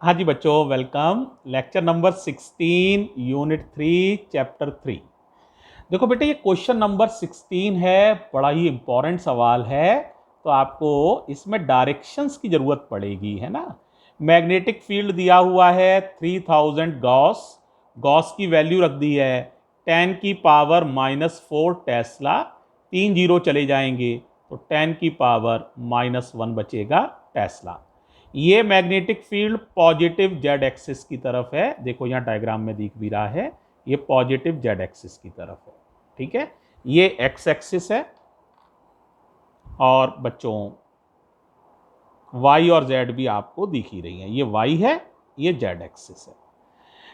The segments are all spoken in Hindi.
हाँ जी बच्चों, welcome. Lecture number 16 unit 3 chapter 3। देखो बेटे, ये क्वेश्चन नंबर 16 है, बड़ा ही इंपॉर्टेंट सवाल है। तो आपको इसमें डायरेक्शंस की जरूरत पड़ेगी, है ना। मैग्नेटिक फील्ड दिया हुआ है 3000 गॉस। गॉस की वैल्यू रख दी है 10 की पावर -4 टेस्ला। 3 जीरो चले जाएंगे तो 10 की पावर -1 बचेगा टेस्ला। ये magnetic field positive Z axis की तरफ है। देखो यहां डायग्राम में दिख भी रहा है, ये पॉजिटिव जेड एक्सिस की तरफ है। ठीक है, ये एक्स एक्सिस है और बच्चों वाई और जेड भी आपको दिख ही रही है। ये वाई है, ये जेड एक्सिस है।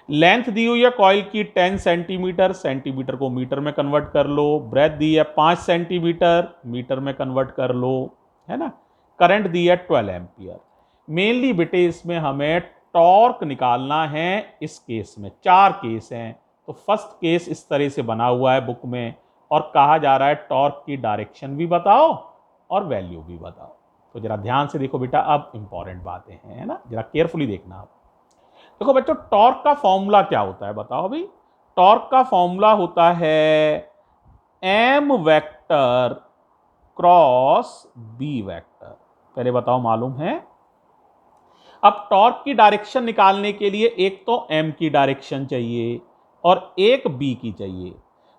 लेंथ दी हुई है कॉइल की 10 सेंटीमीटर। सेंटीमीटर को मीटर में कन्वर्ट कर लो। ब्रेथ दी है 5 सेंटीमीटर, मीटर में कन्वर्ट कर लो, है ना। करंट दी है 12 एम्पियर। मेनली बेटे इसमें हमें टॉर्क निकालना है। इस केस में 4 केस हैं। तो फर्स्ट केस इस तरह से बना हुआ है बुक में, और कहा जा रहा है टॉर्क की डायरेक्शन भी बताओ और वैल्यू भी बताओ। तो जरा ध्यान से देखो बेटा, अब इंपॉर्टेंट बातें हैं, है ना, जरा केयरफुली देखना आप। देखो बच्चों, टॉर्क का फॉर्मूला क्या होता है बताओ भाई। टॉर्क का फॉर्मूला होता है M vector cross B vector. पहले बताओ, मालूम है। अब टॉर्क की डायरेक्शन निकालने के लिए एक तो एम की डायरेक्शन चाहिए और एक बी की चाहिए।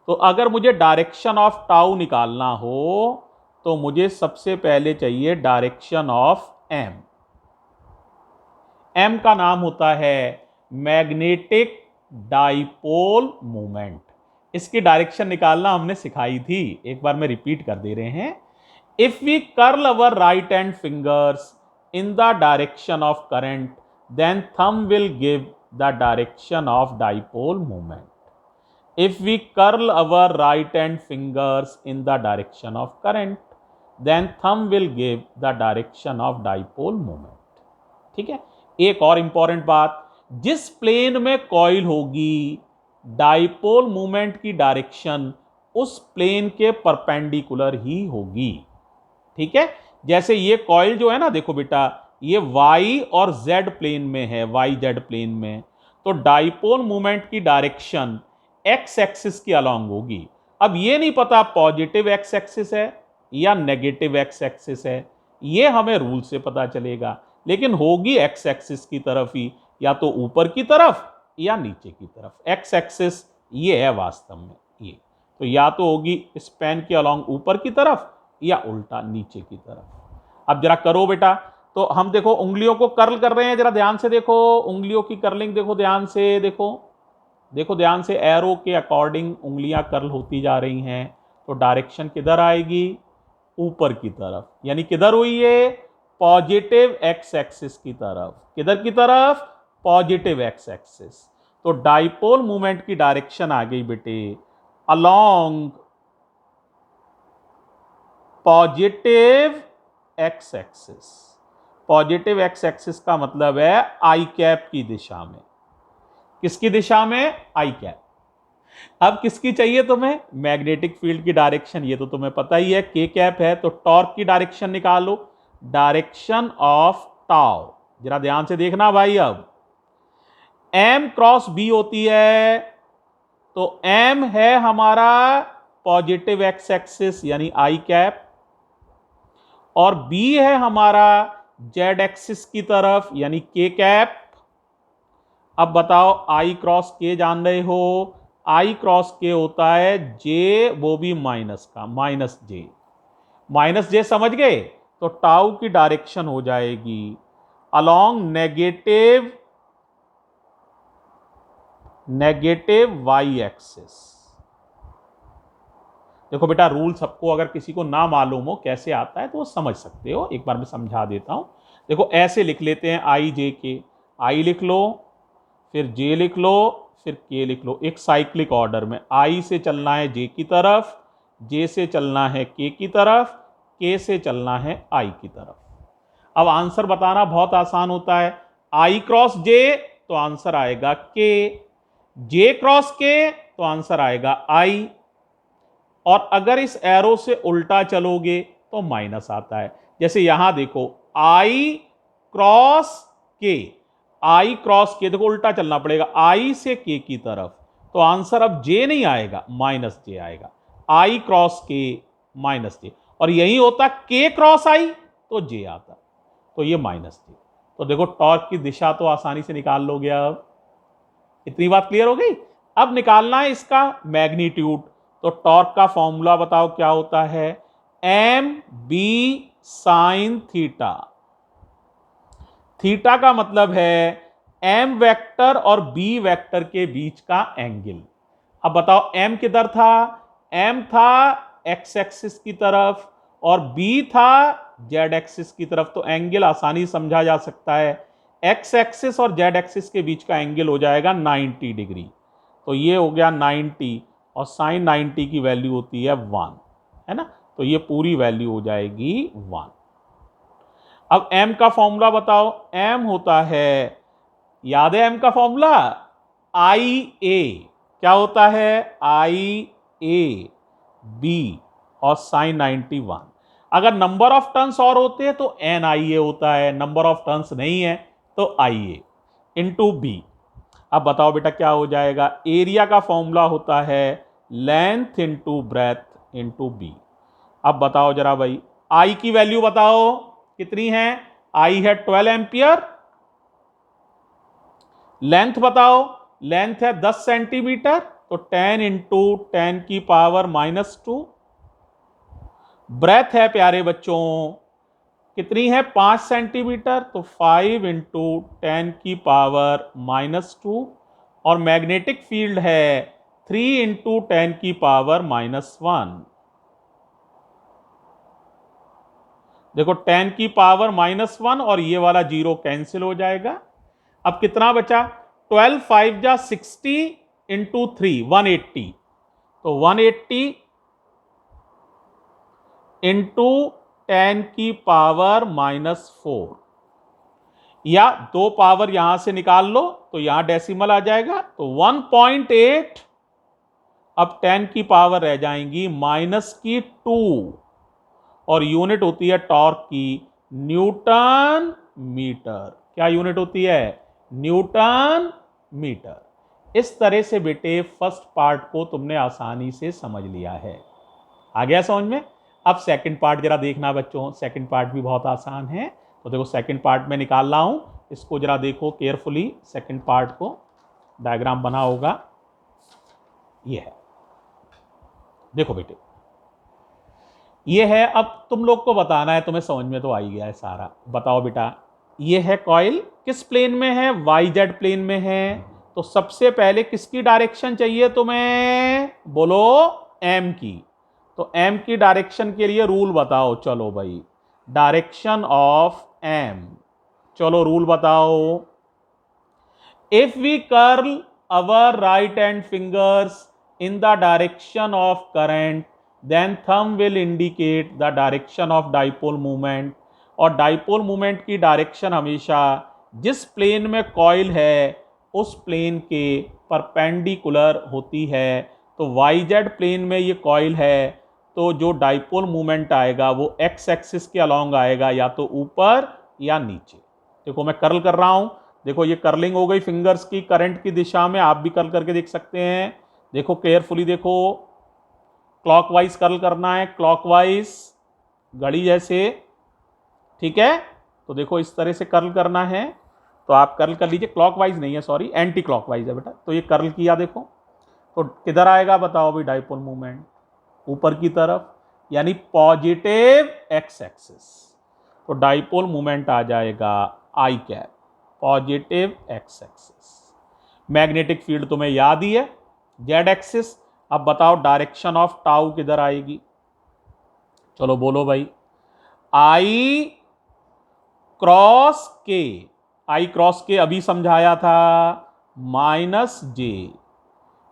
तो अगर मुझे डायरेक्शन ऑफ टाउ निकालना हो तो मुझे सबसे पहले चाहिए डायरेक्शन ऑफ एम। एम का नाम होता है मैग्नेटिक डाइपोल मोमेंट। इसकी डायरेक्शन निकालना हमने सिखाई थी, एक बार में रिपीट कर दे रहे हैं। If we curl our right hand fingers in the direction of current, then thumb will give the direction of dipole moment. If we curl our right hand fingers in the direction of current, then thumb will give the direction of dipole moment. ठीक है। एक और इंपॉर्टेंट बात, जिस प्लेन में कॉइल होगी, डाइपोल मूवमेंट की डायरेक्शन उस प्लेन के परपेंडिकुलर ही होगी। ठीक है। जैसे ये कॉइल जो है ना, देखो बेटा, ये वाई और जेड प्लेन में है, वाई जेड प्लेन में। तो डाइपोल मूवमेंट की डायरेक्शन एक्स एक्सिस के अलॉन्ग होगी। अब ये नहीं पता पॉजिटिव एक्स एक्सिस है या नेगेटिव एक्स एक्सिस है, ये हमें रूल से पता चलेगा, लेकिन होगी एक्स एक्सिस की तरफ ही, या तो ऊपर की तरफ या नीचे की तरफ। एक्स एक्सिस ये है वास्तव में, ये तो या तो होगी स्पैन के अलॉन्ग ऊपर की तरफ या उल्टा नीचे की तरफ। अब जरा करो बेटा। तो हम देखो उंगलियों को कर्ल कर रहे हैं, जरा ध्यान से देखो उंगलियों की कर्लिंग, देखो ध्यान से, देखो देखो ध्यान से, एरो के अकॉर्डिंग उंगलियां कर्ल होती जा रही हैं। तो डायरेक्शन किधर आएगी? ऊपर की तरफ, यानी किधर हुई है? पॉजिटिव एक्स एक्सिस की तरफ। किधर की तरफ? Positive X axis. तो डाइपोल मूवमेंट की डायरेक्शन आ गई बेटे along positive X axis. Positive X axis का मतलब है आई कैप की दिशा में। किसकी दिशा में? आई कैप। अब किसकी चाहिए तुम्हें? मैग्नेटिक फील्ड की डायरेक्शन, ये तो तुम्हें पता ही है, के कैप है। तो टॉर्क की डायरेक्शन निकालो, डायरेक्शन ऑफ टाउ। जरा ध्यान से देखना भाई। अब एम क्रॉस बी होती है, तो एम है हमारा पॉजिटिव एक्स एक्सिस यानी आई कैप, और बी है हमारा जेड एक्सिस की तरफ यानी के कैप। अब बताओ, आई क्रॉस के जान रहे हो? आई क्रॉस के होता है जे, वो भी माइनस का, माइनस जे। माइनस जे समझ गए? तो टाउ की डायरेक्शन हो जाएगी अलोंग नेगेटिव वाई एक्सिस। देखो बेटा, रूल सबको, अगर किसी को ना मालूम हो कैसे आता है तो वो समझ सकते हो, एक बार मैं समझा देता हूं। देखो ऐसे लिख लेते हैं, आई जे के। आई लिख लो, फिर जे लिख लो, फिर के लिख लो, एक साइक्लिक ऑर्डर में। आई से चलना है जे की तरफ, जे से चलना है के की तरफ, के से चलना है आई की तरफ। अब आंसर बताना बहुत आसान होता है। आई क्रॉस जे तो आंसर आएगा के, जे क्रॉस के तो आंसर आएगा आई, और अगर इस एरो से उल्टा चलोगे तो माइनस आता है। जैसे यहां देखो, आई क्रॉस के, आई क्रॉस के, देखो उल्टा चलना पड़ेगा, आई से के की तरफ, तो आंसर अब जे नहीं आएगा, माइनस जे आएगा। आई क्रॉस के माइनस जे, और यही होता के क्रॉस आई तो जे आता, तो ये माइनस जे। तो देखो टॉर्क की दिशा तो आसानी से निकाल लोगे। अब इतनी बात क्लियर हो गई। अब निकालना है इसका मैग्नीट्यूड। तो टॉर्क का फॉर्मूला बताओ क्या होता है, M B sine theta. Theta का मतलब है एम वेक्टर और बी वेक्टर के बीच का एंगल। अब बताओ एम किधर था, एम था एक्स एक्सिस की तरफ और बी था जेड एक्सिस की तरफ, तो एंगल आसानी समझा जा सकता है, एक्स एक्सिस और जेड एक्सिस के बीच का एंगल हो जाएगा 90 डिग्री। तो ये हो गया 90, और साइन 90 की वैल्यू होती है 1, है ना, तो ये पूरी वैल्यू हो जाएगी 1। अब m का फॉर्मूला बताओ, m होता है, याद है m का फॉर्मूला, आई ए, क्या होता है, आई ए बी और साइन 91। अगर नंबर ऑफ टर्न्स और होते हैं तो एन आई ए होता है, नंबर ऑफ टर्न्स नहीं है तो आई ए इंटू बी। अब बताओ बेटा क्या हो जाएगा, एरिया का फॉर्मूला होता है length into breadth into B. अब बताओ जरा भाई, आई की वैल्यू बताओ कितनी है, आई है 12 एम्पियर, लेंथ बताओ, लेंथ है 10 सेंटीमीटर, तो 10 इंटू 10 की पावर -2। ब्रेथ है प्यारे बच्चों कितनी है, 5 सेंटीमीटर, तो 5 इंटू 10 की पावर -2। और मैग्नेटिक फील्ड है 3 इंटू 10 की पावर -1। देखो 10 की पावर -1 और ये वाला जीरो कैंसिल हो जाएगा। अब कितना बचा, 12 5 जा 60 इंटू 3 180, तो 180 इंटू 10 की पावर -4, या दो पावर यहां से निकाल लो तो यहां डेसिमल आ जाएगा, तो 1.8। अब 10 की पावर रह जाएंगी -2, और यूनिट होती है टॉर्क की न्यूटन मीटर। क्या यूनिट होती है, न्यूटन मीटर। इस तरह से बेटे फर्स्ट पार्ट को तुमने आसानी से समझ लिया है, आ गया समझ में। अब सेकंड पार्ट जरा देखना बच्चों, सेकंड पार्ट भी बहुत आसान है। तो देखो सेकंड पार्ट में निकाल रहा हूं, इसको जरा देखो केयरफुली, सेकंड पार्ट को डायग्राम बना होगा, ये है, देखो बेटे ये है। अब तुम लोग को बताना है, तुम्हें समझ में तो आ ही गया है सारा। बताओ बेटा, ये है कॉइल, किस प्लेन में है, वाई जेड प्लेन में है। तो सबसे पहले किसकी डायरेक्शन चाहिए तुम्हें, बोलो एम की। तो एम की डायरेक्शन के लिए रूल बताओ, चलो भाई, डायरेक्शन ऑफ एम, चलो रूल बताओ। If we curl our right hand fingers in the direction of current, then thumb will indicate the direction of dipole moment। और डाइपोल मोमेंट की डायरेक्शन हमेशा जिस प्लेन में कॉइल है उस प्लेन के परपेंडिकुलर होती है। तो वाई जेड प्लेन में ये कॉइल है, तो जो डाइपोल मोमेंट आएगा वो एक्स एक्सिस के अलोंग आएगा, या तो ऊपर या नीचे। देखो मैं कर्ल कर रहा हूं, देखो ये कर्लिंग हो गई फिंगर्स की करंट की दिशा में, आप भी कर्ल करके देख सकते हैं। देखो केयरफुली देखो, क्लॉकवाइज कर्ल करना है, क्लॉकवाइज घड़ी जैसे, ठीक है। तो देखो इस तरह से कर्ल करना है, तो आप कर्ल कर लीजिए, क्लॉकवाइज नहीं है सॉरी, एंटी क्लॉकवाइज है बेटा। तो ये कर्ल किया देखो, तो किधर आएगा बताओ भाई डाइपोल मूवमेंट, ऊपर की तरफ, यानी पॉजिटिव एक्स एक्सिस। तो डाइपोल मूवमेंट आ जाएगा I cap, positive X axis. Magnetic field तुम्हें याद ही है, जेड एक्सिस। अब बताओ डायरेक्शन ऑफ टाउ किधर आएगी, चलो बोलो भाई, आई क्रॉस के, आई क्रॉस के अभी समझाया था, -j,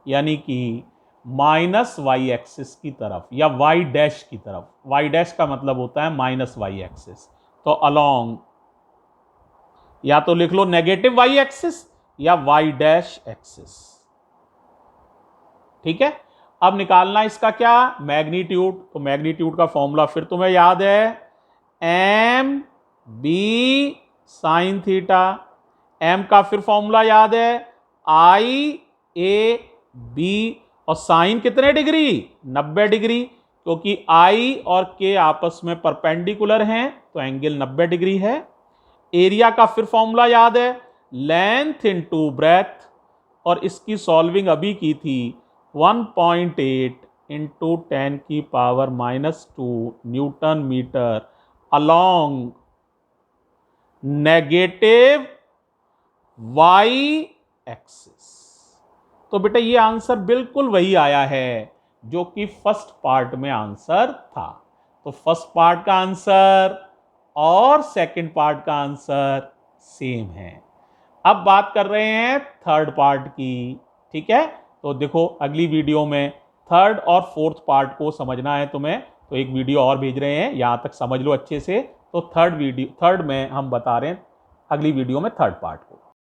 यानी कि माइनस वाई एक्सिस की तरफ या वाई डैश की तरफ। वाई डैश का मतलब होता है -y एक्सिस, तो अलोंग, या तो लिख लो नेगेटिव वाई एक्सिस या वाई डैश एक्सिस, ठीक है। अब निकालना इसका क्या, मैग्नीट्यूड। तो मैग्नीट्यूड का फॉर्मूला फिर तुम्हें याद है, M B sine theta, M का फिर फॉर्मूला याद है, आई ए बी, और साइन कितने डिग्री, 90 डिग्री, क्योंकि आई और के आपस में परपेंडिकुलर हैं तो एंगल 90 डिग्री है। एरिया का फिर फॉर्मूला याद है, लेंथ इनटू ब्रेथ, और इसकी सॉल्विंग अभी की थी, 1.8 into 10⁻⁻² newton metre along negative Y axis. तो बेटा ये आंसर बिल्कुल वही आया है जो कि फर्स्ट पार्ट में आंसर था। तो फर्स्ट पार्ट का आंसर और सेकंड पार्ट का आंसर सेम है। अब बात कर रहे हैं थर्ड पार्ट की, ठीक है। तो देखो अगली वीडियो में थर्ड और फोर्थ पार्ट को समझना है तुम्हें, तो एक वीडियो और भेज रहे हैं, यहां तक समझ लो अच्छे से। तो थर्ड में हम बता रहे हैं अगली वीडियो में थर्ड पार्ट को।